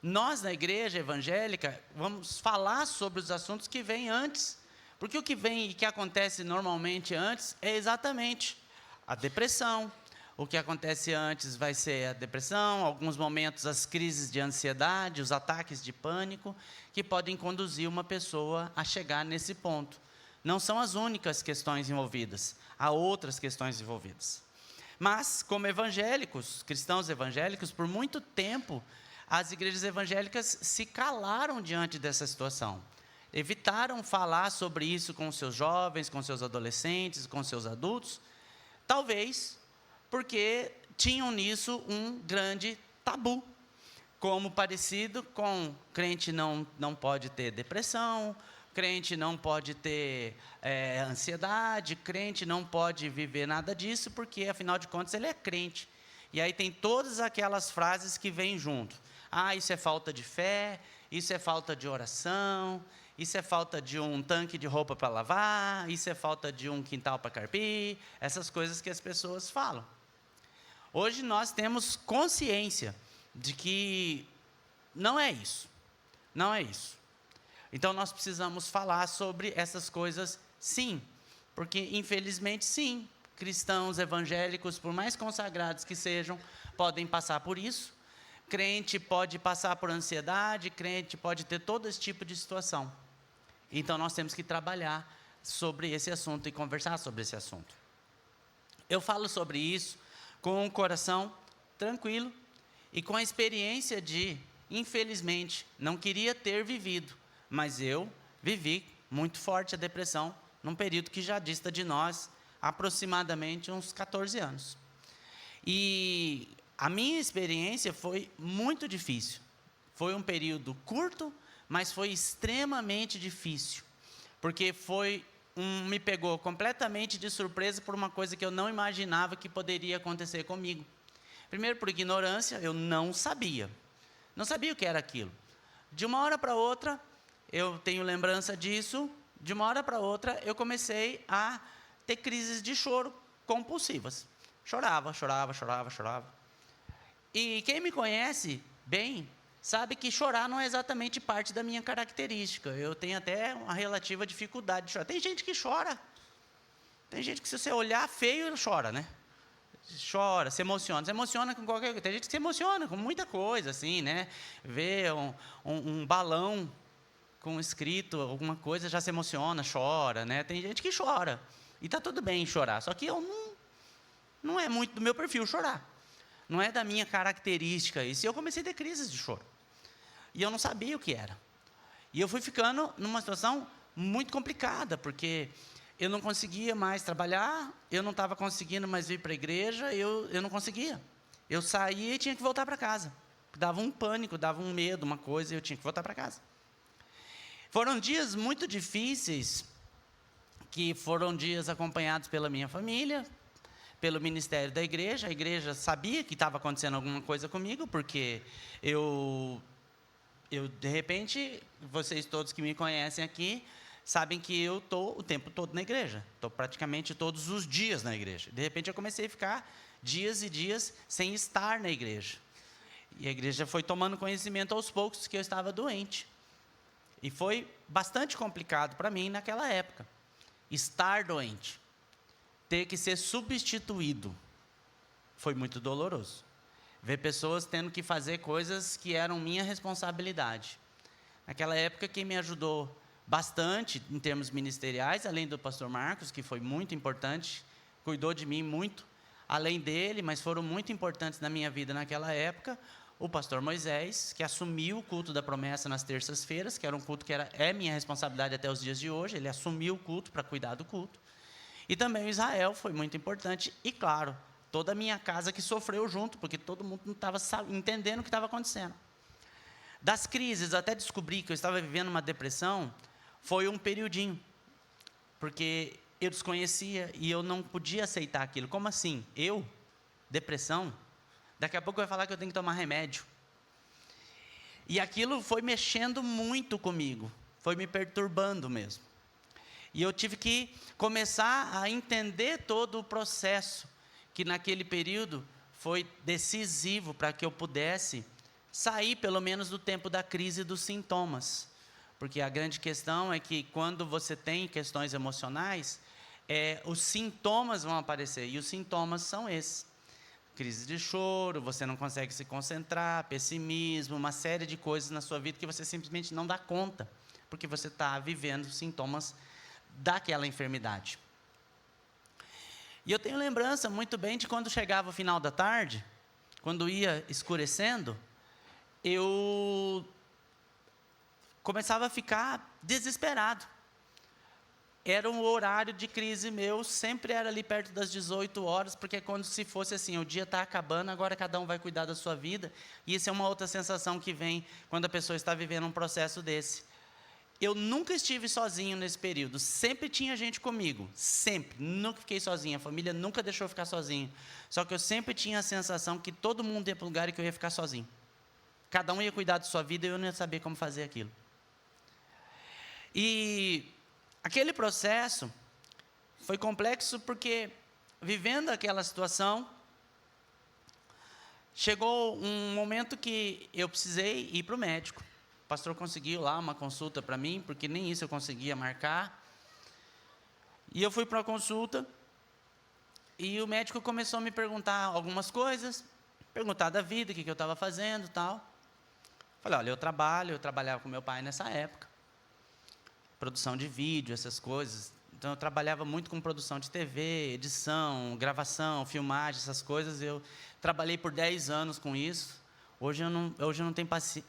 nós, na igreja evangélica, vamos falar sobre os assuntos que vêm antes. Porque o que vem e que acontece normalmente antes é exatamente a depressão. O que acontece antes vai ser a depressão, alguns momentos as crises de ansiedade, os ataques de pânico, que podem conduzir uma pessoa a chegar nesse ponto. Não são as únicas questões envolvidas, há outras questões envolvidas. Mas, como evangélicos, cristãos evangélicos, por muito tempo, as igrejas evangélicas se calaram diante dessa situação. Evitaram falar sobre isso com seus jovens, com seus adolescentes, com seus adultos, talvez porque tinham nisso um grande tabu, como parecido com crente não pode ter depressão, crente não pode ter ansiedade, crente não pode viver nada disso, porque afinal de contas ele é crente. E aí tem todas aquelas frases que vêm junto. Isso é falta de fé, isso é falta de oração, isso é falta de um tanque de roupa para lavar, isso é falta de um quintal para carpir, essas coisas que as pessoas falam. Hoje nós temos consciência de que não é isso, não é isso. Então nós precisamos falar sobre essas coisas sim, porque infelizmente sim, cristãos evangélicos, por mais consagrados que sejam, podem passar por isso. Crente pode passar por ansiedade, crente pode ter todo esse tipo de situação. Então nós temos que trabalhar sobre esse assunto e conversar sobre esse assunto. Eu falo sobre isso com um coração tranquilo e com a experiência de, infelizmente, não queria ter vivido, mas eu vivi muito forte a depressão num período que já dista de nós aproximadamente uns 14 anos. E a minha experiência foi muito difícil. Foi um período curto, mas foi extremamente difícil, porque me pegou completamente de surpresa por uma coisa que eu não imaginava que poderia acontecer comigo. Primeiro, por ignorância, eu não sabia o que era aquilo. De uma hora para outra, eu tenho lembrança disso, de uma hora para outra, eu comecei a ter crises de choro compulsivas. Chorava. E quem me conhece bem, sabe que chorar não é exatamente parte da minha característica. Eu tenho até uma relativa dificuldade de chorar. Tem gente que chora. Tem gente que, se você olhar feio, ele chora, né? Chora, se emociona. Se emociona com qualquer coisa. Tem gente que se emociona com muita coisa, assim, né? Vê um balão com escrito alguma coisa, já se emociona, chora, né? Tem gente que chora. E está tudo bem chorar. Só que não é muito do meu perfil chorar. Não é da minha característica isso. E eu comecei a ter crises de choro. E eu não sabia o que era. E eu fui ficando numa situação muito complicada, porque eu não conseguia mais trabalhar, eu não estava conseguindo mais vir para a igreja, eu não conseguia. Eu saía e tinha que voltar para casa. Dava um pânico, dava um medo, uma coisa, e eu tinha que voltar para casa. Foram dias muito difíceis, que foram dias acompanhados pela minha família, pelo ministério da igreja. A igreja sabia que estava acontecendo alguma coisa comigo, porque eu de repente, vocês todos que me conhecem aqui, sabem que eu estou o tempo todo na igreja. Estou praticamente todos os dias na igreja. De repente, eu comecei a ficar dias e dias sem estar na igreja. E a igreja foi tomando conhecimento aos poucos que eu estava doente. E foi bastante complicado para mim naquela época. Estar doente. Ter que ser substituído. Foi muito doloroso. Ver pessoas tendo que fazer coisas que eram minha responsabilidade. Naquela época, quem me ajudou bastante em termos ministeriais, além do pastor Marcos, que foi muito importante, cuidou de mim muito, além dele, mas foram muito importantes na minha vida naquela época, o pastor Moisés, que assumiu o culto da promessa nas terças-feiras, que era um culto que é minha responsabilidade até os dias de hoje, ele assumiu o culto para cuidar do culto. E também o Israel foi muito importante, e claro, toda a minha casa que sofreu junto, porque todo mundo não estava entendendo o que estava acontecendo. Das crises, até descobrir que eu estava vivendo uma depressão, foi um periodinho, porque eu desconhecia e eu não podia aceitar aquilo. Como assim? Eu? Depressão? Daqui a pouco vai falar que eu tenho que tomar remédio. E aquilo foi mexendo muito comigo, foi me perturbando mesmo. E eu tive que começar a entender todo o processo, que naquele período foi decisivo para que eu pudesse sair pelo menos do tempo da crise dos sintomas. Porque a grande questão é que quando você tem questões emocionais, os sintomas vão aparecer, e os sintomas são esses. Crise de choro, você não consegue se concentrar, pessimismo, uma série de coisas na sua vida que você simplesmente não dá conta, porque você está vivendo sintomas daquela enfermidade. E eu tenho lembrança muito bem de quando chegava o final da tarde, quando ia escurecendo, eu começava a ficar desesperado. Era um horário de crise meu, sempre era ali perto das 18 horas, porque é como se fosse assim, o dia está acabando, agora cada um vai cuidar da sua vida, e isso é uma outra sensação que vem quando a pessoa está vivendo um processo desse. Eu nunca estive sozinho nesse período, sempre tinha gente comigo, sempre, nunca fiquei sozinho, a família nunca deixou eu ficar sozinho, só que eu sempre tinha a sensação que todo mundo ia para o lugar e que eu ia ficar sozinho. Cada um ia cuidar da sua vida e eu não ia saber como fazer aquilo. E aquele processo foi complexo porque, vivendo aquela situação, chegou um momento que eu precisei ir para o médico. O pastor conseguiu lá uma consulta para mim, porque nem isso eu conseguia marcar. E eu fui para a consulta, e o médico começou a me perguntar algumas coisas, perguntar da vida, o que eu estava fazendo e tal. Falei, olha, eu trabalhava com meu pai nessa época, produção de vídeo, essas coisas. Então, eu trabalhava muito com produção de TV, edição, gravação, filmagem, essas coisas. Eu trabalhei por 10 anos com isso. Hoje eu não tenho paciência.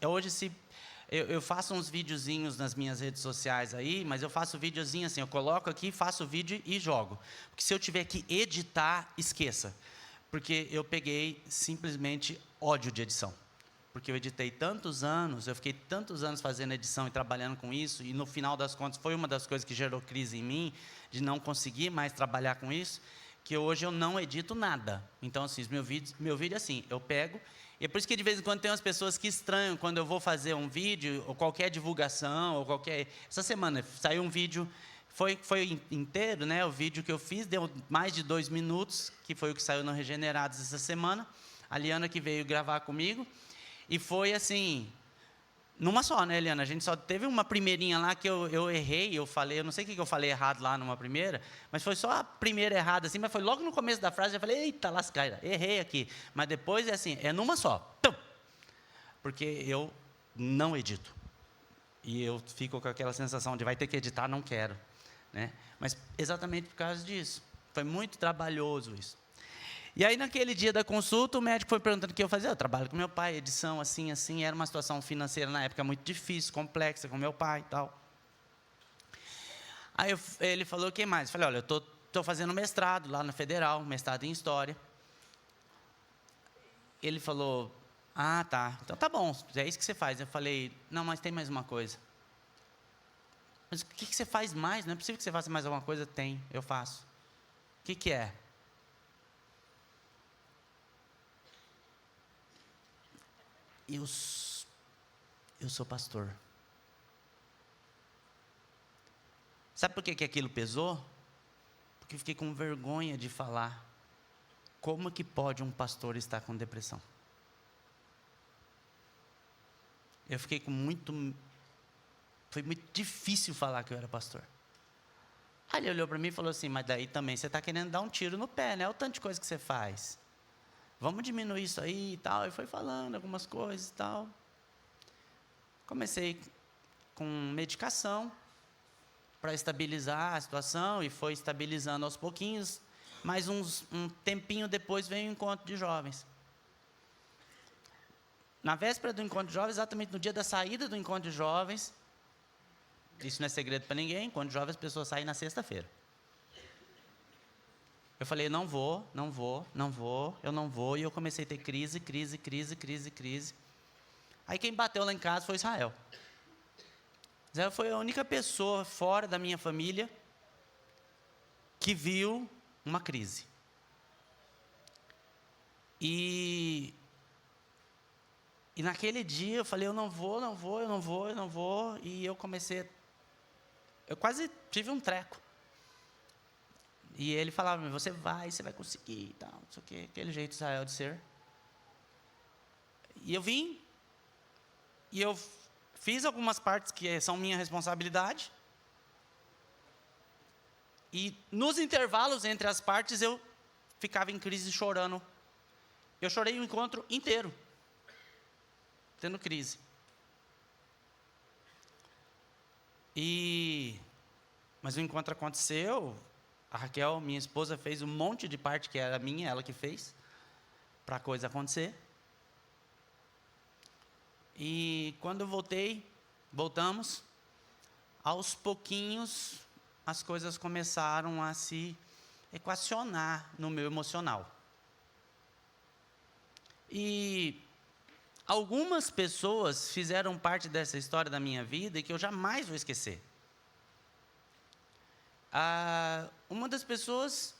Eu faço uns videozinhos nas minhas redes sociais aí, mas eu faço videozinho assim, eu coloco aqui, faço o vídeo e jogo. Porque se eu tiver que editar, esqueça. Porque eu peguei simplesmente ódio de edição. Porque eu editei tantos anos, eu fiquei tantos anos fazendo edição e trabalhando com isso, e no final das contas foi uma das coisas que gerou crise em mim, de não conseguir mais trabalhar com isso, que hoje eu não edito nada. Então, assim, meu vídeo é assim, eu pego, e é por isso que de vez em quando tem umas pessoas que estranham quando eu vou fazer um vídeo, ou qualquer divulgação, ou qualquer... Essa semana saiu um vídeo, foi inteiro, né? O vídeo que eu fiz deu mais de 2 minutos, que foi o que saiu no Regenerados essa semana, a Liana que veio gravar comigo. E foi assim, numa só, né, Eliana? A gente só teve uma primeirinha lá que eu errei, eu não sei o que eu falei errado lá numa primeira, mas foi só a primeira errada, assim, mas foi logo no começo da frase, eu falei, eita, lascaira, errei aqui. Mas depois é assim, é numa só, tum, porque eu não edito. E eu fico com aquela sensação de vai ter que editar, não quero. Né? Mas exatamente por causa disso. Foi muito trabalhoso isso. E aí, naquele dia da consulta, o médico foi perguntando o que eu fazia. Eu trabalho com meu pai, edição, assim, assim. Era uma situação financeira, na época, muito difícil, complexa, com meu pai e tal. Aí, ele falou, o que mais? Eu falei, olha, eu estou fazendo mestrado lá na Federal, mestrado em História. Ele falou, ah, tá, então tá bom, é isso que você faz. Eu falei, não, mas tem mais uma coisa. Mas o que você faz mais? Não é possível que você faça mais alguma coisa? Tem, eu faço. O que é? Eu sou pastor. Sabe por que aquilo pesou? Porque eu fiquei com vergonha de falar. Como que pode um pastor estar com depressão? Eu fiquei foi muito difícil falar que eu era pastor. Aí ele olhou para mim e falou assim, mas daí também você está querendo dar um tiro no pé, né? Olha o tanto de coisa que você faz. Vamos diminuir isso aí e tal. E foi falando algumas coisas e tal. Comecei com medicação para estabilizar a situação e foi estabilizando aos pouquinhos. Mas um tempinho depois veio o encontro de jovens. Na véspera do encontro de jovens, exatamente no dia da saída do encontro de jovens, isso não é segredo para ninguém, encontro de jovens as pessoas saem na sexta-feira. Eu falei, não vou, e eu comecei a ter crise. Aí quem bateu lá em casa foi Israel. Israel foi a única pessoa fora da minha família que viu uma crise. E naquele dia eu falei, eu não vou, e eu quase tive um treco. E ele falava, você vai conseguir, e tal, não sei o quê, aquele jeito Israel de ser. E eu vim, e eu fiz algumas partes que são minha responsabilidade. E nos intervalos entre as partes eu ficava em crise chorando. Eu chorei o encontro inteiro, tendo crise. Mas o encontro aconteceu, a Raquel, minha esposa, fez um monte de parte que era minha, ela que fez, para a coisa acontecer. E quando eu voltamos, aos pouquinhos, as coisas começaram a se equacionar no meu emocional. E algumas pessoas fizeram parte dessa história da minha vida e que eu jamais vou esquecer. Uma das pessoas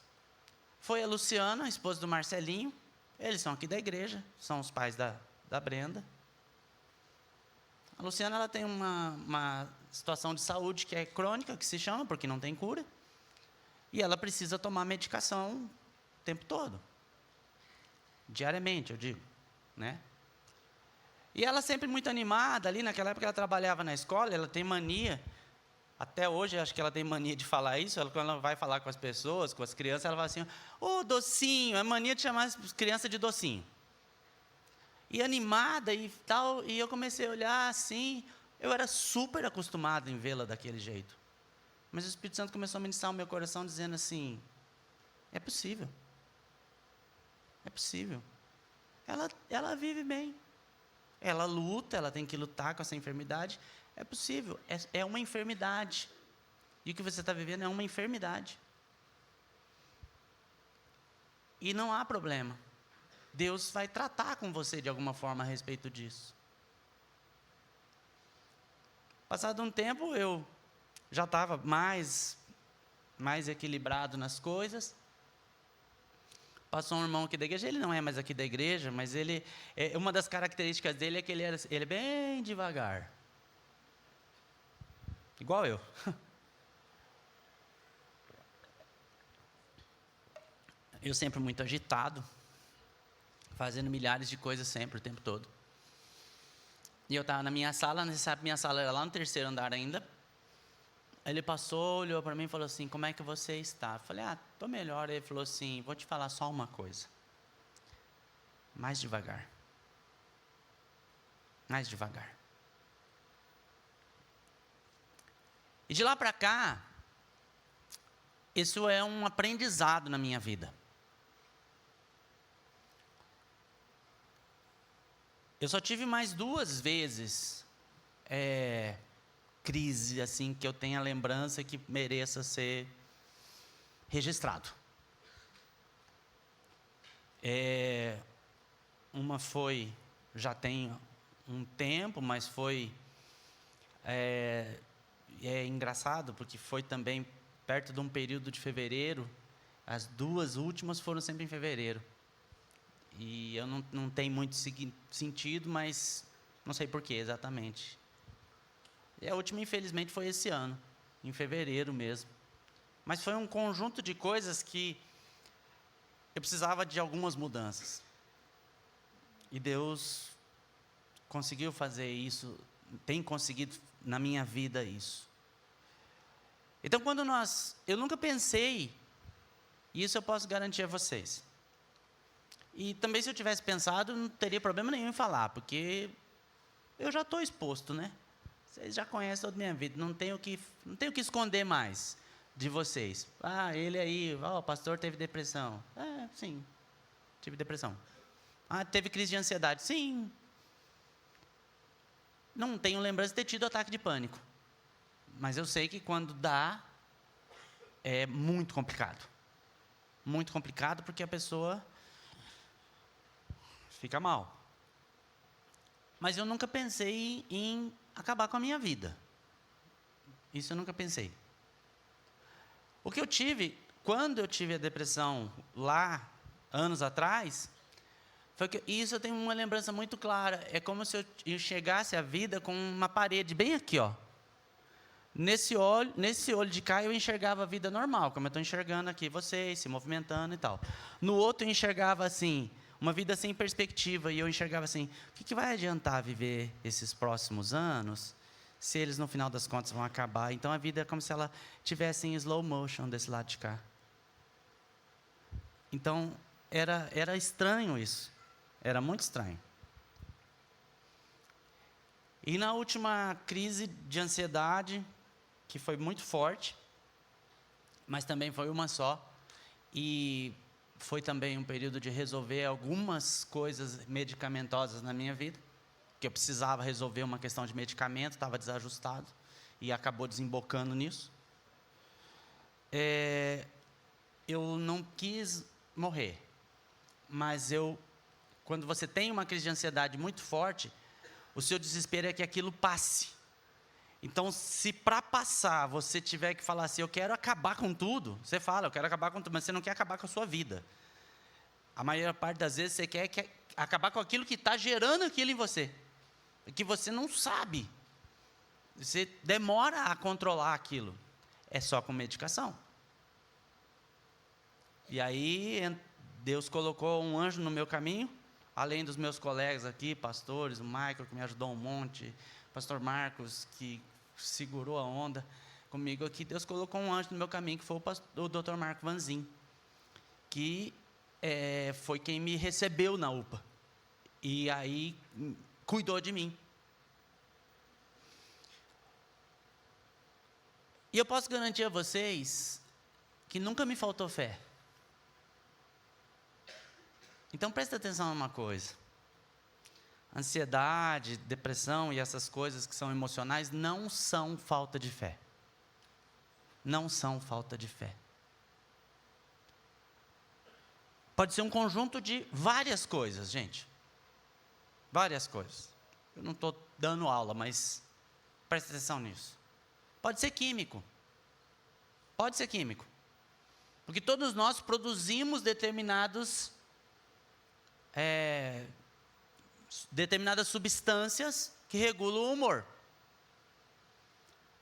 foi a Luciana, a esposa do Marcelinho. Eles são aqui da igreja, são os pais da Brenda. A Luciana, ela tem uma situação de saúde que é crônica, que se chama, porque não tem cura. E ela precisa tomar medicação o tempo todo. Diariamente, eu digo, né? E ela sempre muito animada, ali naquela época ela trabalhava na escola, ela tem mania, até hoje acho que ela tem mania de falar isso, quando ela vai falar com as pessoas, com as crianças, ela fala assim, ô docinho, é mania de chamar as crianças de docinho. E animada e tal, e eu comecei a olhar assim, eu era super acostumado em vê-la daquele jeito. Mas o Espírito Santo começou a ministrar o meu coração dizendo assim, é possível. É possível. Ela vive bem. Ela luta, ela tem que lutar com essa enfermidade. É possível, é uma enfermidade. E o que você está vivendo é uma enfermidade. E não há problema. Deus vai tratar com você de alguma forma a respeito disso. Passado um tempo, eu já estava mais equilibrado nas coisas. Passou um irmão aqui da igreja, ele não é mais aqui da igreja, mas uma das características dele é que ele é bem devagar. Igual eu. Eu sempre muito agitado, fazendo milhares de coisas sempre, o tempo todo. E eu estava na minha sala, minha sala era lá no 3º andar ainda. Ele passou, olhou para mim e falou assim, como é que você está? Eu falei, estou melhor. Ele falou assim, vou te falar só uma coisa. Mais devagar. Mais devagar. E de lá para cá, isso é um aprendizado na minha vida. Eu só tive mais 2 vezes crise, assim, que eu tenha lembrança que mereça ser registrado. Uma foi, já tem um tempo, mas foi, é engraçado, porque foi também perto de um período de fevereiro, as 2 últimas foram sempre em fevereiro. E eu não tenho muito sentido, mas não sei porquê exatamente. E a última, infelizmente, foi esse ano, em fevereiro mesmo. Mas foi um conjunto de coisas que eu precisava de algumas mudanças. E Deus conseguiu fazer isso, tem conseguido na minha vida isso. Então, eu nunca pensei, e isso eu posso garantir a vocês. E também, se eu tivesse pensado, não teria problema nenhum em falar, porque eu já estou exposto, né? Vocês já conhecem toda a minha vida, não tenho o que esconder mais de vocês. Ele aí, o pastor teve depressão. Sim, tive depressão. Teve crise de ansiedade. Sim. Não tenho lembrança de ter tido ataque de pânico. Mas eu sei que quando dá, é muito complicado. Muito complicado porque a pessoa fica mal. Mas eu nunca pensei em acabar com a minha vida. Isso eu nunca pensei. O que eu tive, quando eu tive a depressão lá, anos atrás, foi que isso eu tenho uma lembrança muito clara. É como se eu enxergasse a vida com uma parede bem aqui, ó. Nesse olho de cá eu enxergava a vida normal, como eu estou enxergando aqui vocês, se movimentando e tal. No outro eu enxergava assim, uma vida sem perspectiva. E eu enxergava assim, o que vai adiantar viver esses próximos anos, se eles no final das contas vão acabar? Então a vida é como se ela tivesse em slow motion desse lado de cá. Então era estranho isso, era muito estranho. E na última crise de ansiedade, que foi muito forte, mas também foi uma só, e foi também um período de resolver algumas coisas medicamentosas na minha vida, que eu precisava resolver uma questão de medicamento, estava desajustado, e acabou desembocando nisso. Eu não quis morrer, mas quando você tem uma crise de ansiedade muito forte, o seu desespero é que aquilo passe. Então, se para passar você tiver que falar assim, eu quero acabar com tudo, você fala, eu quero acabar com tudo, mas você não quer acabar com a sua vida. A maior parte das vezes você quer acabar com aquilo que está gerando aquilo em você, que você não sabe. Você demora a controlar aquilo. É só com medicação. E aí, Deus colocou um anjo no meu caminho, além dos meus colegas aqui, pastores, o Michael, que me ajudou um monte, o pastor Marcos, que segurou a onda comigo aqui. Deus colocou um anjo no meu caminho, que foi o Dr. Marco Vanzin, que foi quem me recebeu na UPA. E aí, cuidou de mim. E eu posso garantir a vocês que nunca me faltou fé. Então, presta atenção numa coisa. Ansiedade, depressão e essas coisas que são emocionais não são falta de fé. Não são falta de fé. Pode ser um conjunto de várias coisas, gente. Várias coisas. Eu não estou dando aula, mas presta atenção nisso. Pode ser químico. Pode ser químico. Porque todos nós produzimos determinadas substâncias que regulam o humor.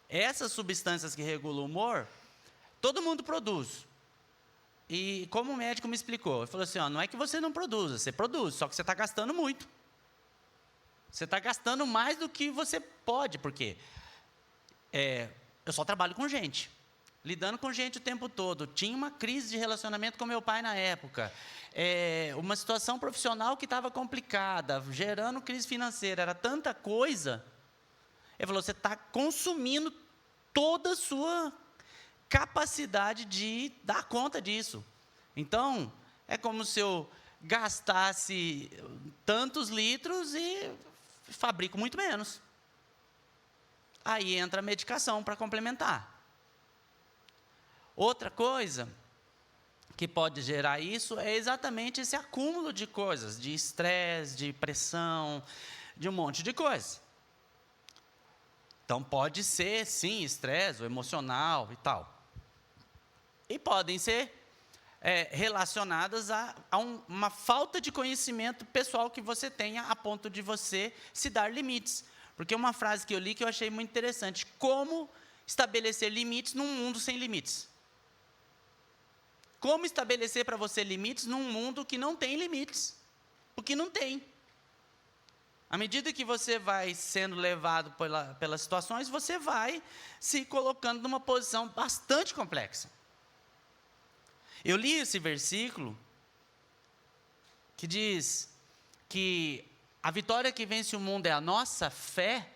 Essas substâncias que regulam o humor, todo mundo produz. E como o médico me explicou, ele falou assim, não é que você não produza, você produz, só que você está gastando muito. Você está gastando mais do que você pode, porque eu só trabalho com gente. Lidando com gente o tempo todo. Tinha uma crise de relacionamento com meu pai na época. Uma situação profissional que estava complicada, gerando crise financeira. Era tanta coisa. Ele falou, você está consumindo toda a sua capacidade de dar conta disso. Então, é como se eu gastasse tantos litros e fabrico muito menos. Aí entra a medicação para complementar. Outra coisa que pode gerar isso é exatamente esse acúmulo de coisas, de estresse, de pressão, de um monte de coisa. Então, pode ser, sim, estresse, emocional e tal. E podem ser relacionadas a uma falta de conhecimento pessoal que você tenha a ponto de você se dar limites. Porque uma frase que eu li que eu achei muito interessante, como estabelecer limites num mundo sem limites. Como estabelecer para você limites num mundo que não tem limites? Porque não tem. À medida que você vai sendo levado pelas situações, você vai se colocando numa posição bastante complexa. Eu li esse versículo que diz que a vitória que vence o mundo é a nossa fé,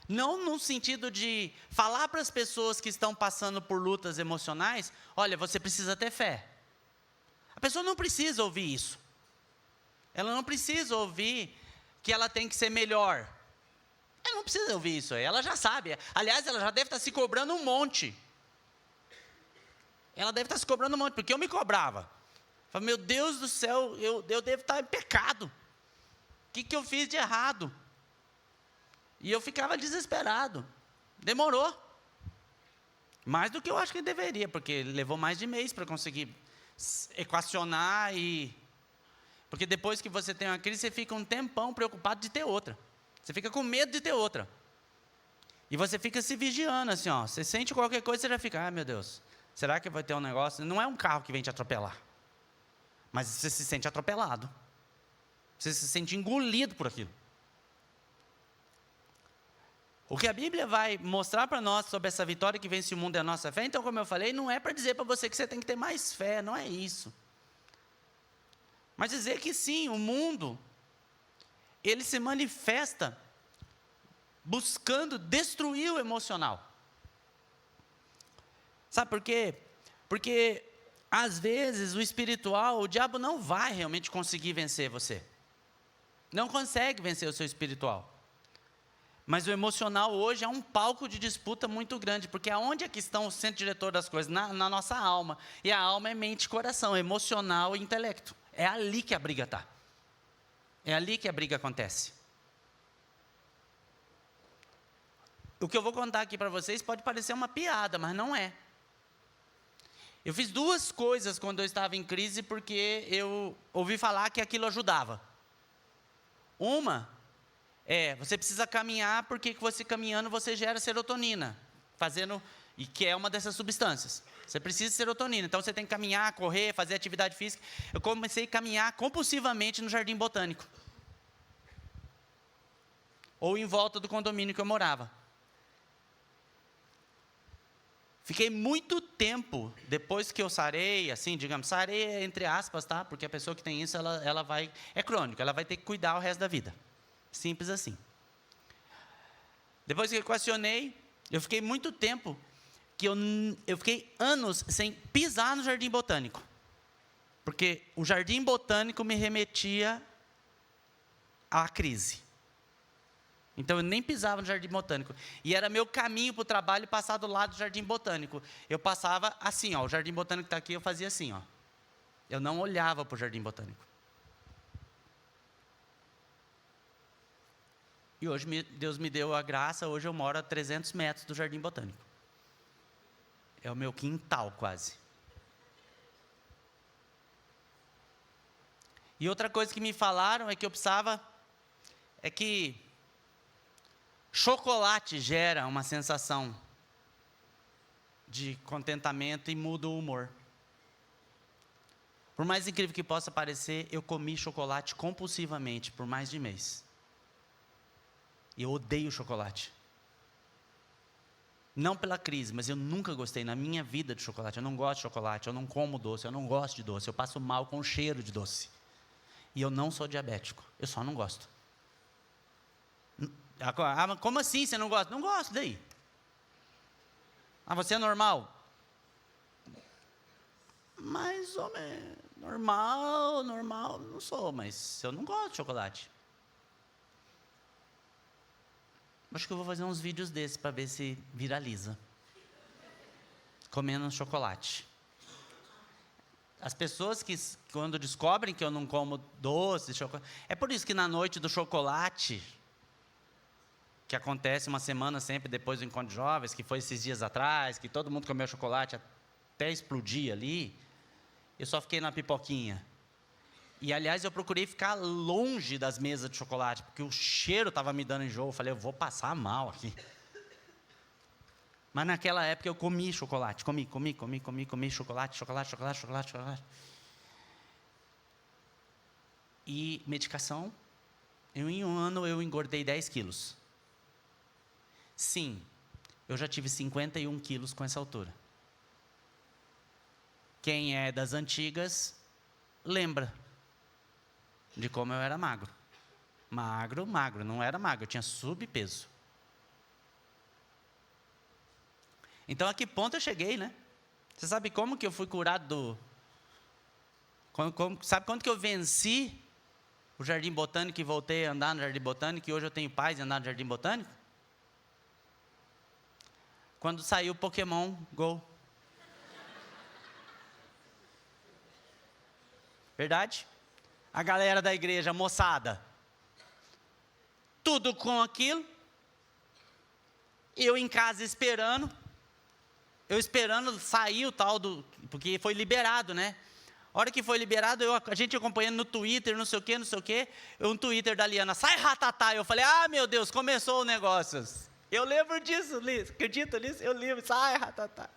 não no sentido de falar para as pessoas que estão passando por lutas emocionais, olha, você precisa ter fé. A pessoa não precisa ouvir isso. Ela não precisa ouvir que ela tem que ser melhor. Ela não precisa ouvir isso, ela já sabe. Aliás, ela já deve estar se cobrando um monte. Ela deve estar se cobrando um monte, porque eu me cobrava. Falei, meu Deus do céu, eu devo estar em pecado. O que eu fiz de errado? E eu ficava desesperado. Demorou. Mais do que eu acho que deveria, porque levou mais de mês para conseguir equacionar e... Porque depois que você tem uma crise, você fica um tempão preocupado de ter outra. Você fica com medo de ter outra. E você fica se vigiando, assim, você sente qualquer coisa, você já fica, meu Deus, será que vai ter um negócio? Não é um carro que vem te atropelar. Mas você se sente atropelado. Você se sente engolido por aquilo. O que a Bíblia vai mostrar para nós sobre essa vitória que vence o mundo é a nossa fé. Então, como eu falei, não é para dizer para você que você tem que ter mais fé, não é isso. Mas dizer que sim, o mundo, ele se manifesta buscando destruir o emocional. Sabe por quê? Porque, às vezes, o espiritual, o diabo não vai realmente conseguir vencer você. Não consegue vencer o seu espiritual. Mas o emocional hoje é um palco de disputa muito grande, porque aonde é que estão o centro diretor das coisas? Na nossa alma. E a alma é mente e coração, emocional e intelecto. É ali que a briga está. É ali que a briga acontece. O que eu vou contar aqui para vocês pode parecer uma piada, mas não é. Eu fiz 2 coisas quando eu estava em crise, porque eu ouvi falar que aquilo ajudava. Uma você precisa caminhar, porque você caminhando você gera serotonina, e que é uma dessas substâncias. Você precisa de serotonina, então você tem que caminhar, correr, fazer atividade física. Eu comecei a caminhar compulsivamente no Jardim Botânico. Ou em volta do condomínio que eu morava. Fiquei muito tempo, depois que eu sarei, assim, digamos, sarei entre aspas, tá? Porque a pessoa que tem isso, ela vai, é crônico, ela vai ter que cuidar o resto da vida. Simples assim. Depois que eu equacionei, eu fiquei muito tempo, que eu fiquei anos sem pisar no Jardim Botânico. Porque o Jardim Botânico me remetia à crise. Então eu nem pisava no Jardim Botânico. E era meu caminho para o trabalho passar do lado do Jardim Botânico. Eu passava assim, ó, o Jardim Botânico está aqui, eu fazia assim, ó. Eu não olhava para o Jardim Botânico. E hoje Deus me deu a graça, hoje eu moro a 300 metros do Jardim Botânico. É o meu quintal quase. E outra coisa que me falaram é que eu precisava, que chocolate gera uma sensação de contentamento e muda o humor. Por mais incrível que possa parecer, eu comi chocolate compulsivamente por mais de mês. E eu odeio chocolate. Não pela crise, mas eu nunca gostei na minha vida de chocolate. Eu não gosto de chocolate, eu não como doce, eu não gosto de doce. Eu passo mal com o cheiro de doce. E eu não sou diabético, eu só não gosto. Ah, como assim você não gosta? Não gosto, daí. Ah, você é normal? Mais ou menos. Normal, não sou, mas eu não gosto de chocolate. Acho que eu vou fazer uns vídeos desses para ver se viraliza. Comendo chocolate. As pessoas que, quando descobrem que eu não como doce, chocolate... É por isso que na noite do chocolate, que acontece uma semana sempre depois do encontro de jovens, que foi esses dias atrás, que todo mundo comeu chocolate até explodir ali, eu só fiquei na pipoquinha. E, aliás, eu procurei ficar longe das mesas de chocolate, porque o cheiro estava me dando enjoo. Eu falei, eu vou passar mal aqui. Mas naquela época eu comi chocolate. Comi chocolate. E medicação, em um ano eu engordei 10 quilos. Sim, eu já tive 51 quilos com essa altura. Quem é das antigas, lembra de como eu era magro. Magro, não era magro, eu tinha subpeso. Então, a que ponto eu cheguei, né? Você sabe como que eu fui curado sabe quando que eu venci o Jardim Botânico e voltei a andar no Jardim Botânico e hoje eu tenho paz em andar no Jardim Botânico? Quando saiu o Pokémon Go. Verdade? A galera da igreja, moçada, tudo com aquilo, eu em casa esperando sair o tal porque foi liberado, né? A hora que foi liberado, a gente acompanhando no Twitter, não sei o quê, um Twitter da Liana, sai ratatá, eu falei, meu Deus, começou o negócio. Eu lembro disso, Liz, acredita nisso? Eu lembro, sai ratatá.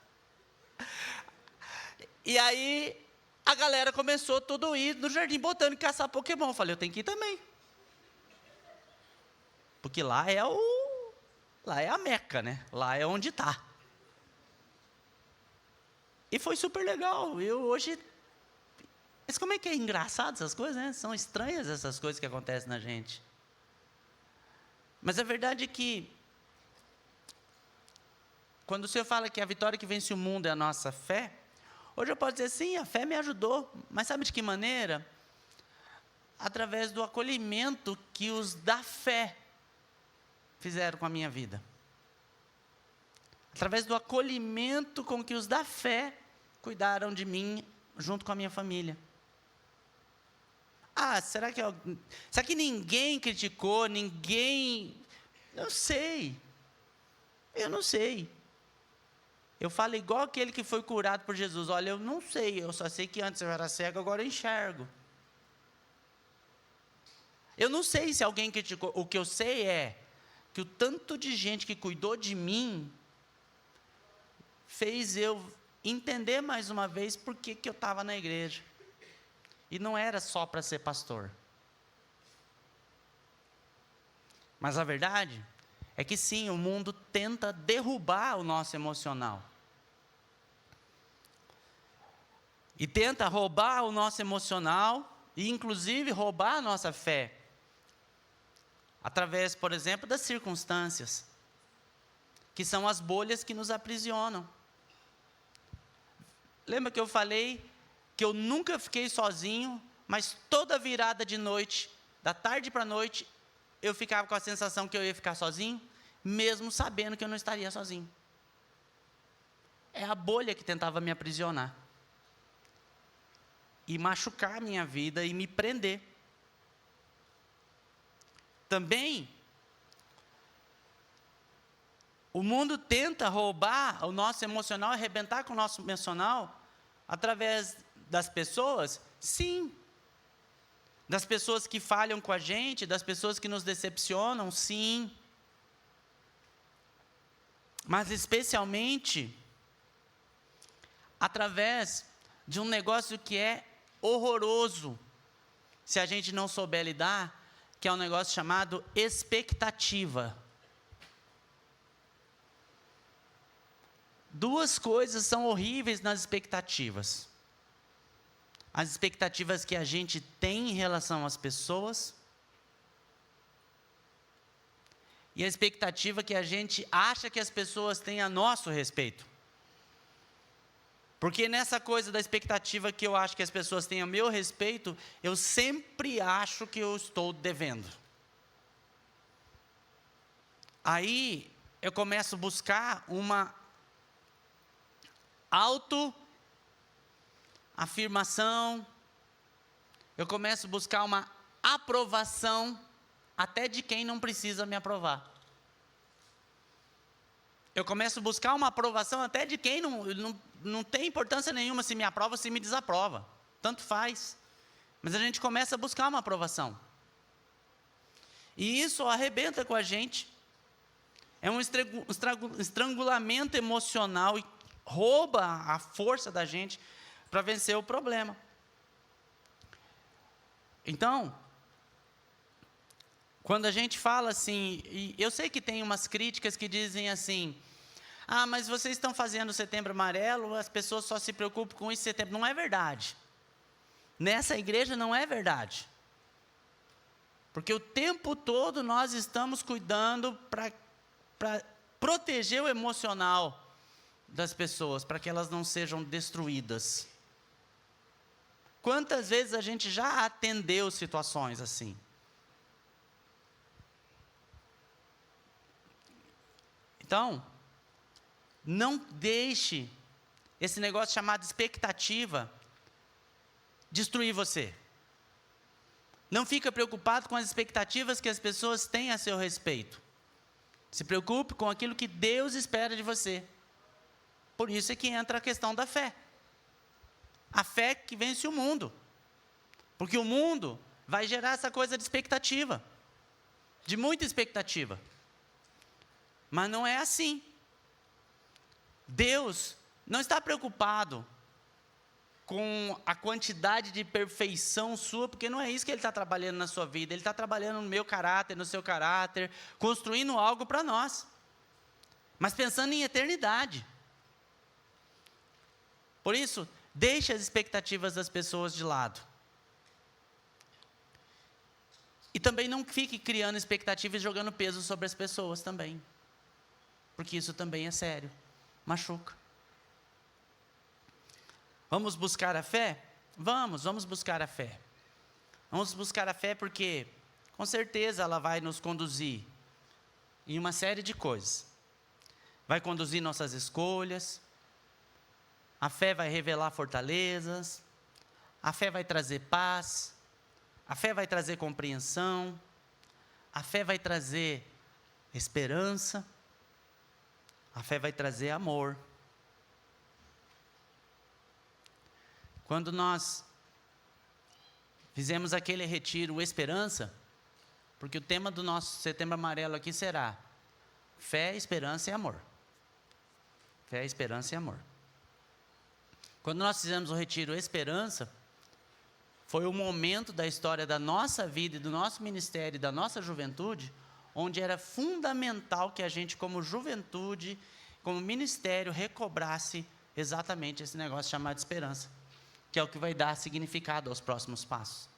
E aí, A galera começou tudo a ir no Jardim Botânico caçar Pokémon. Eu falei, eu tenho que ir também. Porque lá é a Meca, né? Lá é onde está. E foi super legal. Eu hoje... Mas como é que é engraçado essas coisas, né? São estranhas essas coisas que acontecem na gente. Mas a verdade é que, quando o Senhor fala que a vitória que vence o mundo é a nossa fé, hoje eu posso dizer, sim, a fé me ajudou. Mas sabe de que maneira? Através do acolhimento que os da fé fizeram com a minha vida. Através do acolhimento com que os da fé cuidaram de mim, junto com a minha família. Será que ninguém criticou, ninguém... Eu não sei. Eu falo igual aquele que foi curado por Jesus. Olha, eu não sei, eu só sei que antes eu era cego, agora eu enxergo. Eu não sei se alguém criticou. O que eu sei é que o tanto de gente que cuidou de mim fez eu entender mais uma vez por que eu estava na igreja. E não era só para ser pastor. Mas a verdade é que sim, o mundo tenta derrubar o nosso emocional. E tenta roubar o nosso emocional e inclusive roubar a nossa fé. Através, por exemplo, das circunstâncias, que são as bolhas que nos aprisionam. Lembra que eu falei que eu nunca fiquei sozinho, mas toda virada de noite, da tarde para a noite, eu ficava com a sensação que eu ia ficar sozinho, mesmo sabendo que eu não estaria sozinho. É a bolha que tentava me aprisionar. E machucar a minha vida e me prender. Também, o mundo tenta roubar o nosso emocional, arrebentar com o nosso emocional, através das pessoas, sim. Das pessoas que falham com a gente, das pessoas que nos decepcionam, sim. Mas especialmente, através de um negócio que é horroroso, se a gente não souber lidar, que é um negócio chamado expectativa. Duas coisas são horríveis nas expectativas. As expectativas que a gente tem em relação às pessoas e a expectativa que a gente acha que as pessoas têm a nosso respeito. Porque nessa coisa da expectativa que eu acho que as pessoas têm a meu respeito, eu sempre acho que eu estou devendo. Aí eu começo a buscar uma autoafirmação, eu começo a buscar uma aprovação até de quem não precisa me aprovar. Eu começo a buscar uma aprovação até de quem não tem importância nenhuma se me aprova ou se me desaprova. Tanto faz. Mas a gente começa a buscar uma aprovação. E isso arrebenta com a gente. É um estrangulamento emocional e rouba a força da gente para vencer o problema. Então, quando a gente fala assim, e eu sei que tem umas críticas que dizem assim, mas vocês estão fazendo o Setembro Amarelo, as pessoas só se preocupam com isso em setembro. Não é verdade. Nessa igreja não é verdade. Porque o tempo todo nós estamos cuidando para proteger o emocional das pessoas, para que elas não sejam destruídas. Quantas vezes a gente já atendeu situações assim? Então, não deixe esse negócio chamado expectativa destruir você. Não fica preocupado com as expectativas que as pessoas têm a seu respeito. Se preocupe com aquilo que Deus espera de você. Por isso é que entra a questão da fé. A fé que vence o mundo. Porque o mundo vai gerar essa coisa de expectativa. De muita expectativa. Mas não é assim. Deus não está preocupado com a quantidade de perfeição sua, porque não é isso que Ele está trabalhando na sua vida. Ele está trabalhando no meu caráter, no seu caráter, construindo algo para nós, mas pensando em eternidade. Por isso, deixe as expectativas das pessoas de lado. E também não fique criando expectativas e jogando peso sobre as pessoas também, porque isso também é sério, machuca. Vamos buscar a fé? Vamos buscar a fé. Vamos buscar a fé porque, com certeza, ela vai nos conduzir em uma série de coisas. Vai conduzir nossas escolhas. A fé vai revelar fortalezas. A fé vai trazer paz. A fé vai trazer compreensão. A fé vai trazer esperança. A fé vai trazer amor. Quando nós fizemos aquele retiro Esperança, porque o tema do nosso Setembro Amarelo aqui será fé, esperança e amor. Fé, esperança e amor. Quando nós fizemos o retiro Esperança, foi o momento da história da nossa vida e do nosso ministério e da nossa juventude, onde era fundamental que a gente, como juventude, como ministério, recobrasse exatamente esse negócio chamado esperança, que é o que vai dar significado aos próximos passos,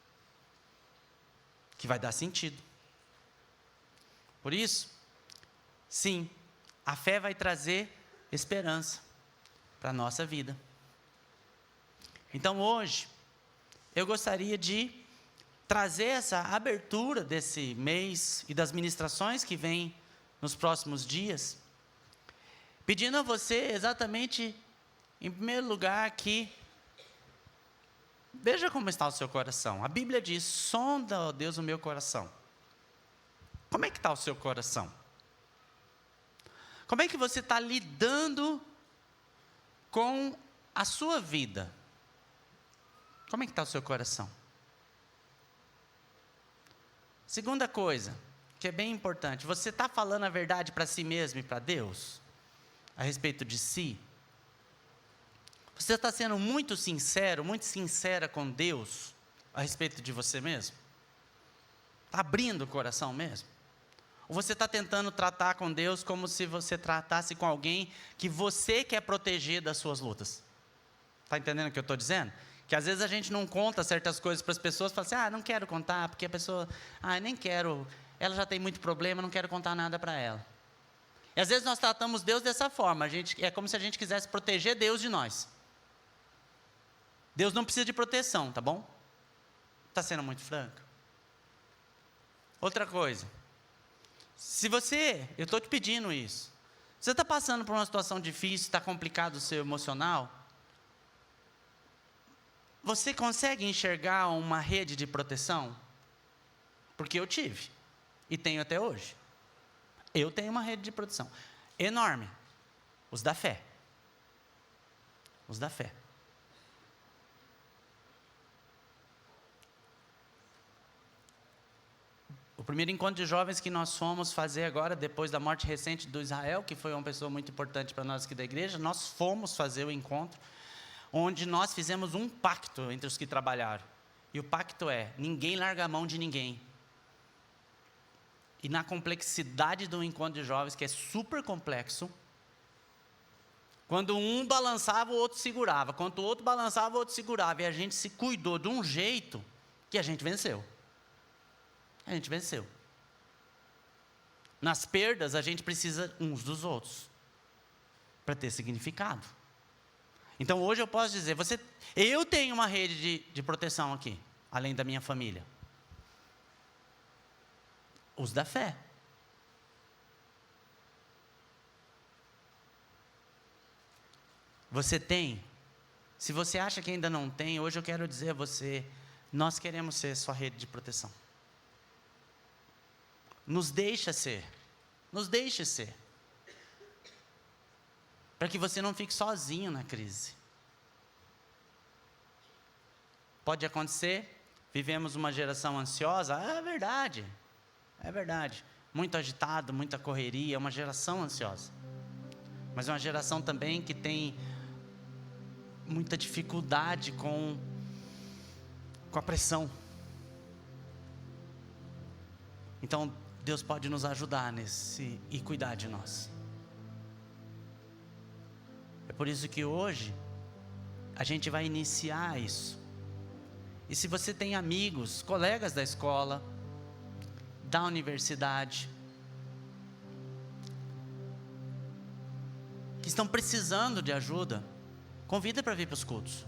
que vai dar sentido. Por isso, sim, a fé vai trazer esperança para a nossa vida. Então hoje, eu gostaria de trazer essa abertura desse mês e das ministrações que vêm nos próximos dias, pedindo a você exatamente, em primeiro lugar, que veja como está o seu coração. A Bíblia diz: sonda, ó Deus, o meu coração. Como é que está o seu coração? Como é que você está lidando com a sua vida? Como é que está o seu coração? Segunda coisa, que é bem importante, você está falando a verdade para si mesmo e para Deus? A respeito de si? Você está sendo muito sincero, muito sincera com Deus a respeito de você mesmo? Está abrindo o coração mesmo? Ou você está tentando tratar com Deus como se você tratasse com alguém que você quer proteger das suas lutas? Está entendendo o que eu estou dizendo? Que às vezes a gente não conta certas coisas para as pessoas, fala assim: não quero contar, porque a pessoa, nem quero, ela já tem muito problema, não quero contar nada para ela. E às vezes nós tratamos Deus dessa forma, é como se a gente quisesse proteger Deus de nós. Deus não precisa de proteção, tá bom? Está sendo muito franco. Outra coisa, eu estou te pedindo isso, você está passando por uma situação difícil, está complicado o seu emocional, você consegue enxergar uma rede de proteção? Porque eu tive, e tenho até hoje. Eu tenho uma rede de proteção enorme, os da fé. Os da fé. O primeiro encontro de jovens que nós fomos fazer agora, depois da morte recente do Israel, que foi uma pessoa muito importante para nós aqui da igreja, nós fomos fazer o encontro, onde nós fizemos um pacto entre os que trabalharam. E o pacto é: ninguém larga a mão de ninguém. E na complexidade do encontro de jovens, que é super complexo, quando um balançava, o outro segurava. Quando o outro balançava, o outro segurava. E a gente se cuidou de um jeito que a gente venceu. A gente venceu. Nas perdas, a gente precisa uns dos outros para ter significado. Então hoje eu posso dizer, eu tenho uma rede de proteção aqui, além da minha família. Os da fé. Você tem? Se você acha que ainda não tem, hoje eu quero dizer a você, nós queremos ser sua rede de proteção. Nos deixa ser. Nos deixe ser. Para que você não fique sozinho na crise. Pode acontecer, vivemos uma geração ansiosa, é verdade. É verdade. Muito agitado, muita correria, é uma geração ansiosa. Mas é uma geração também que tem muita dificuldade com a pressão. Então, Deus pode nos ajudar nesse e cuidar de nós. É por isso que hoje a gente vai iniciar isso. E se você tem amigos, colegas da escola, da universidade, que estão precisando de ajuda, convida para vir para os cultos.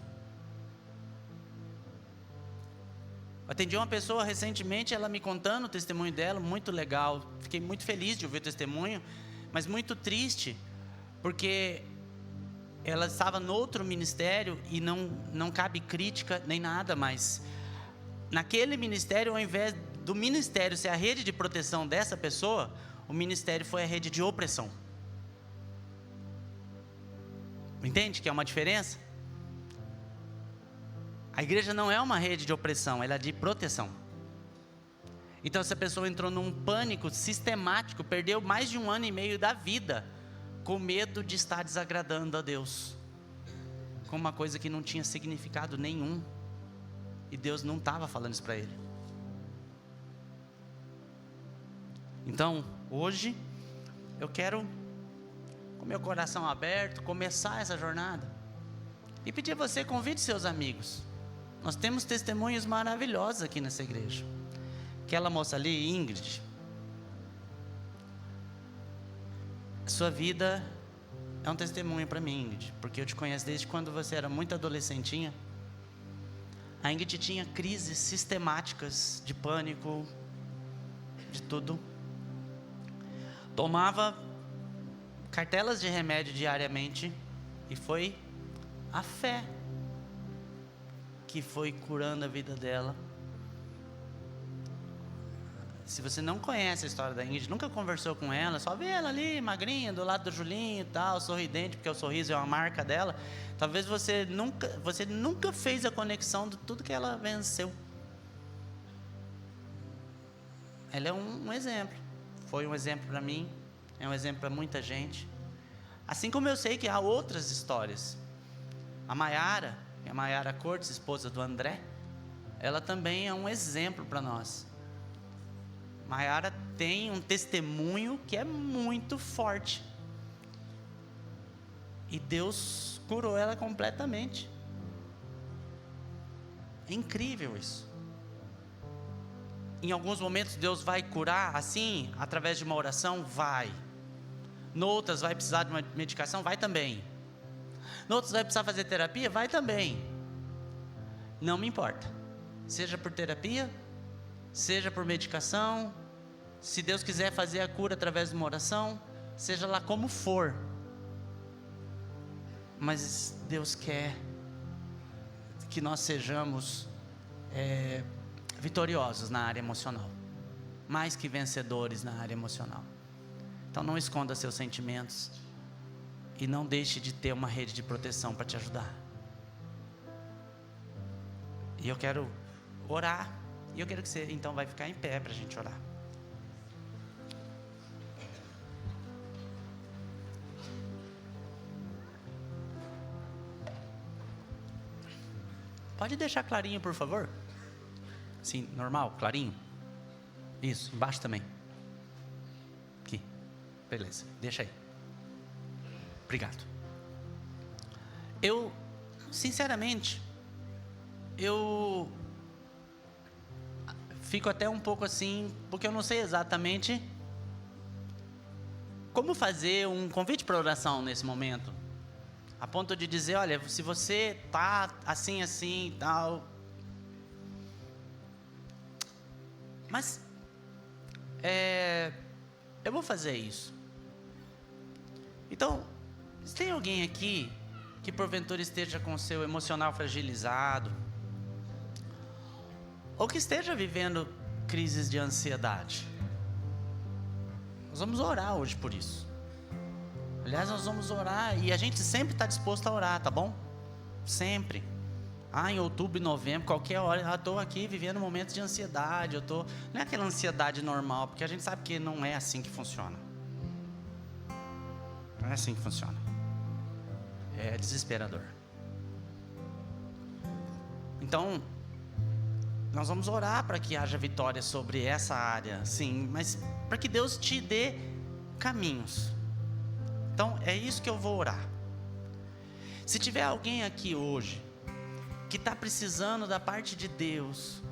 Atendi uma pessoa recentemente, ela me contando o testemunho dela, muito legal. Fiquei muito feliz de ouvir o testemunho, mas muito triste, porque ela estava no outro ministério e não cabe crítica nem nada, mas naquele ministério, ao invés do ministério ser a rede de proteção dessa pessoa, o ministério foi a rede de opressão. Entende que é uma diferença? A igreja não é uma rede de opressão, ela é de proteção. Então essa pessoa entrou num pânico sistemático, perdeu mais de 1 ano e meio da vida, com medo de estar desagradando a Deus, com uma coisa que não tinha significado nenhum, e Deus não estava falando isso para ele. Então, hoje, eu quero, com meu coração aberto, começar essa jornada, e pedir a você, convide seus amigos. Nós temos testemunhos maravilhosos aqui nessa igreja. Aquela moça ali, Ingrid, a sua vida é um testemunho para mim, Ingrid, porque eu te conheço desde quando você era muito adolescentinha. A Ingrid tinha crises sistemáticas de pânico, de tudo. Tomava cartelas de remédio diariamente, e foi a fé que foi curando a vida dela. Se você não conhece a história da Ingrid, nunca conversou com ela, só vê ela ali, magrinha, do lado do Julinho e tal, sorridente, porque o sorriso é uma marca dela. Talvez você nunca fez a conexão de tudo que ela venceu. Ela é um exemplo. Foi um exemplo para mim, é um exemplo para muita gente. Assim como eu sei que há outras histórias. A Maiara Cortes, esposa do André, ela também é um exemplo para nós. Maiara tem um testemunho que é muito forte, e Deus curou ela completamente. É incrível isso. Em alguns momentos Deus vai curar assim, através de uma oração, vai. Noutras vai precisar de uma medicação, vai também. Noutras vai precisar fazer terapia, vai também. Não me importa, seja por terapia, seja por medicação, se Deus quiser fazer a cura através de uma oração, seja lá como for, mas Deus quer que nós sejamos vitoriosos na área emocional, mais que vencedores na área emocional. Então não esconda seus sentimentos, e não deixe de ter uma rede de proteção para te ajudar. E eu quero orar, e eu quero que você então vai ficar em pé para a gente orar. Pode deixar clarinho, por favor? Sim, normal, clarinho. Isso, embaixo também. Aqui, beleza, deixa aí. Obrigado. Eu, sinceramente, eu fico até um pouco assim, porque eu não sei exatamente como fazer um convite para oração nesse momento, a ponto de dizer, olha, se você está assim, assim, tal, mas eu vou fazer isso. Então, se tem alguém aqui que porventura esteja com o seu emocional fragilizado, ou que esteja vivendo crises de ansiedade, nós vamos orar hoje por isso. Aliás, nós vamos orar, e a gente sempre está disposto a orar, tá bom? Sempre. Em outubro e novembro, qualquer hora, eu estou aqui vivendo momentos de ansiedade, não é aquela ansiedade normal, porque a gente sabe que não é assim que funciona. Não é assim que funciona. É desesperador. Então, nós vamos orar para que haja vitória sobre essa área, sim, mas para que Deus te dê caminhos. Então, é isso que eu vou orar. Se tiver alguém aqui hoje que está precisando da parte de Deus,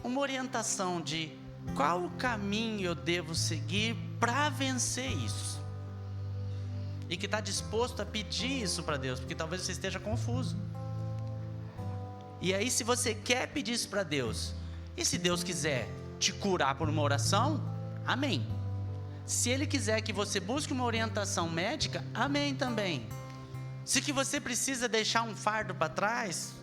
uma orientação de qual o caminho eu devo seguir para vencer isso, e que está disposto a pedir isso para Deus, porque talvez você esteja confuso. E aí, se você quer pedir isso para Deus, e se Deus quiser te curar por uma oração, amém. Se Ele quiser que você busque uma orientação médica, amém também. Se que você precisa deixar um fardo para trás,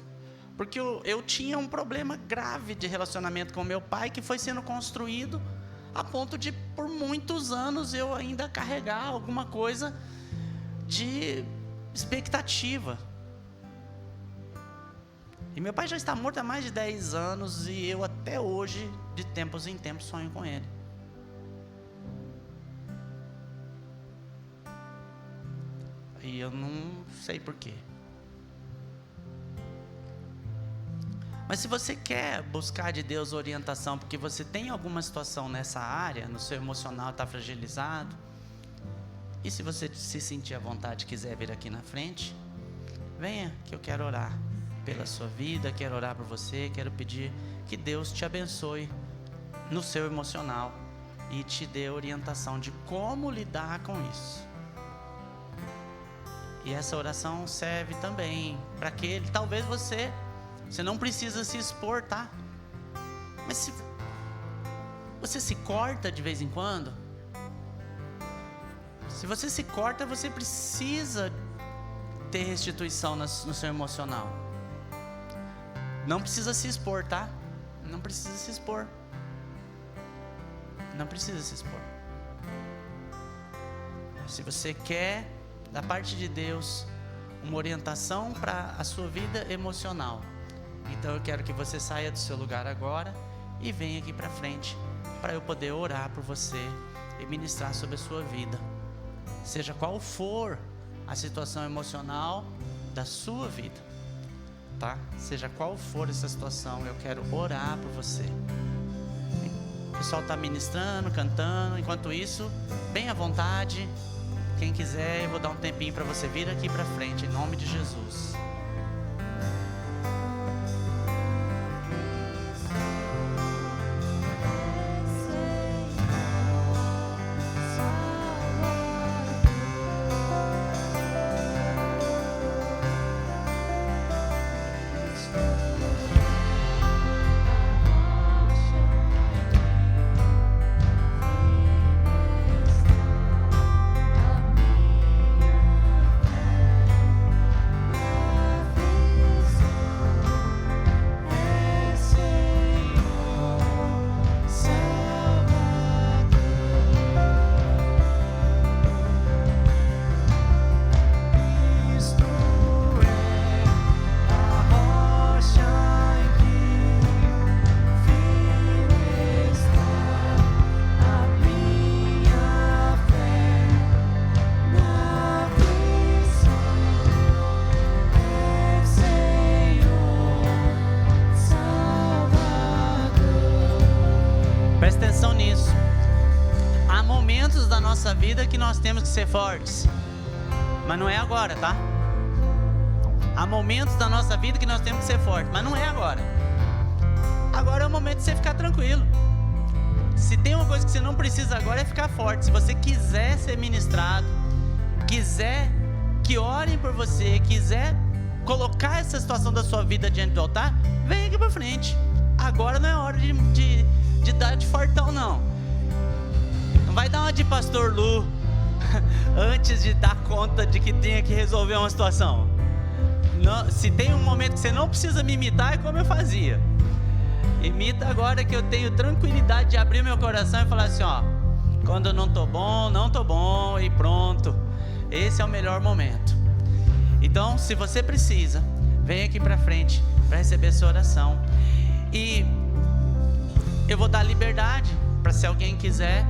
porque eu tinha um problema grave de relacionamento com meu pai, que foi sendo construído a ponto de, por muitos anos, eu ainda carregar alguma coisa de expectativa. E meu pai já está morto há mais de 10 anos, e eu até hoje, de tempos em tempos, sonho com ele. E eu não sei porquê. Mas se você quer buscar de Deus orientação, porque você tem alguma situação nessa área, no seu emocional está fragilizado, e se você se sentir à vontade e quiser vir aqui na frente, venha, que eu quero orar pela sua vida, quero orar por você, quero pedir que Deus te abençoe no seu emocional e te dê orientação de como lidar com isso. E essa oração serve também para aquele, talvez você não precisa se expor, tá? Mas se você se corta de vez em quando, se você se corta, você precisa ter restituição no seu emocional. Não precisa se expor, tá? Não precisa se expor. Não precisa se expor. Se você quer, da parte de Deus, uma orientação para a sua vida emocional, então eu quero que você saia do seu lugar agora e venha aqui para frente, para eu poder orar por você e ministrar sobre a sua vida, seja qual for a situação emocional da sua vida, tá? Seja qual for essa situação, eu quero orar por você. O pessoal está ministrando, cantando. Enquanto isso, bem à vontade, quem quiser, eu vou dar um tempinho para você vir aqui para frente, em nome de Jesus. Vida que nós temos que ser fortes, mas não é agora, tá? Há momentos da nossa vida que nós temos que ser fortes, mas não é agora. Agora é o momento de você ficar tranquilo. Se tem uma coisa que você não precisa agora é ficar forte. Se você quiser ser ministrado, quiser que orem por você, quiser colocar essa situação da sua vida diante do altar, vem aqui pra frente. Agora não é hora de dar de fortão, não. Vai dar uma de pastor Lu antes de dar conta de que tenha que resolver uma situação. Não, se tem um momento que você não precisa me imitar, é como eu fazia. Imita agora que eu tenho tranquilidade de abrir meu coração e falar assim, ó, quando eu não tô bom e pronto. Esse é o melhor momento. Então, se você precisa, vem aqui pra frente para receber sua oração. E eu vou dar liberdade para, se alguém quiser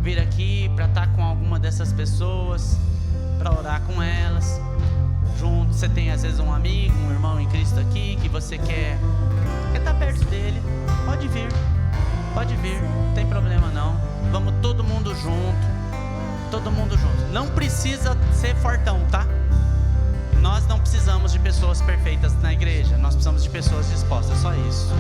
vir aqui para estar com alguma dessas pessoas, para orar com elas. junto. Você tem às vezes um amigo, um irmão em Cristo aqui, que você quer estar perto dele. Pode vir, não tem problema não. Vamos todo mundo junto. Não precisa ser fortão, tá? Nós não precisamos de pessoas perfeitas na igreja, nós precisamos de pessoas dispostas, só isso.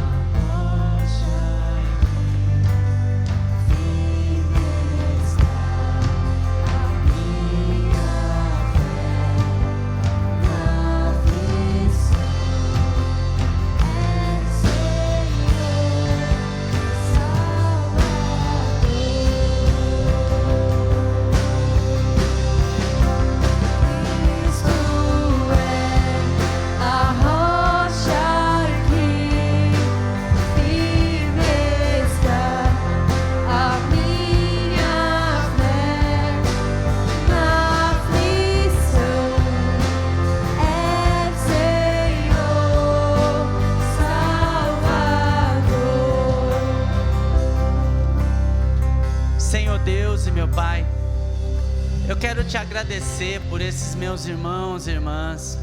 Te agradecer por esses meus irmãos e irmãs,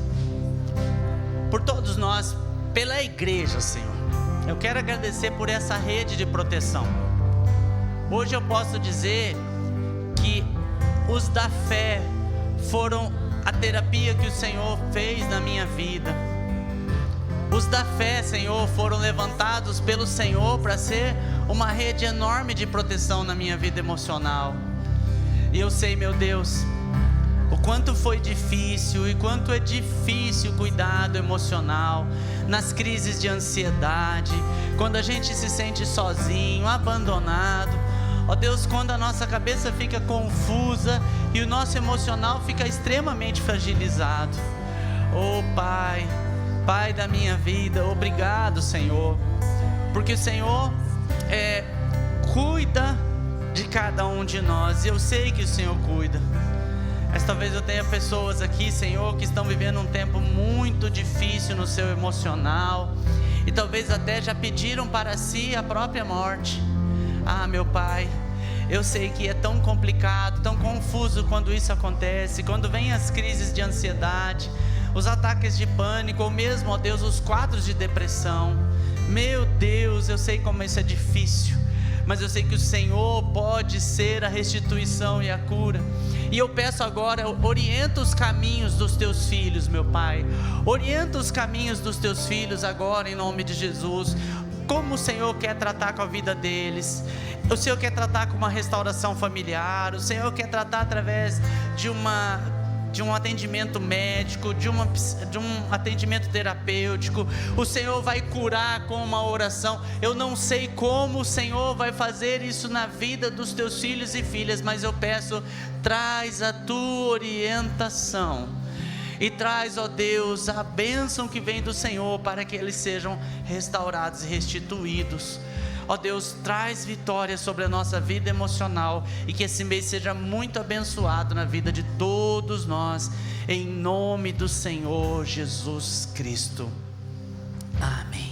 por todos nós, pela igreja, Senhor. Eu quero agradecer por essa rede de proteção. Hoje eu posso dizer que os da fé foram a terapia que o Senhor fez na minha vida. Os da fé, Senhor, foram levantados pelo Senhor para ser uma rede enorme de proteção na minha vida emocional. E eu sei, meu Deus, o quanto foi difícil e quanto é difícil o cuidado emocional nas crises de ansiedade, quando a gente se sente sozinho, abandonado. Ó Deus, quando a nossa cabeça fica confusa e o nosso emocional fica extremamente fragilizado. Oh Pai, Pai da minha vida, obrigado, Senhor, porque o Senhor cuida de cada um de nós, e eu sei que o Senhor cuida. Mas talvez eu tenha pessoas aqui, Senhor, que estão vivendo um tempo muito difícil no seu emocional, e talvez até já pediram para si a própria morte. Ah, meu Pai, eu sei que é tão complicado, tão confuso quando isso acontece, quando vem as crises de ansiedade, os ataques de pânico, ou mesmo, ó Deus, os quadros de depressão. Meu Deus, eu sei como isso é difícil, mas eu sei que o Senhor pode ser a restituição e a cura. E eu peço agora, orienta os caminhos dos teus filhos, meu Pai. Orienta os caminhos dos teus filhos agora, em nome de Jesus. Como o Senhor quer tratar com a vida deles. O Senhor quer tratar com uma restauração familiar. O Senhor quer tratar através de um atendimento médico, de um atendimento terapêutico. O Senhor vai curar com uma oração. Eu não sei como o Senhor vai fazer isso na vida dos teus filhos e filhas, mas eu peço, traz a tua orientação e traz, ó Deus, a bênção que vem do Senhor para que eles sejam restaurados e restituídos. Ó Deus, traz vitória sobre a nossa vida emocional e que esse mês seja muito abençoado na vida de todos nós, em nome do Senhor Jesus Cristo. Amém.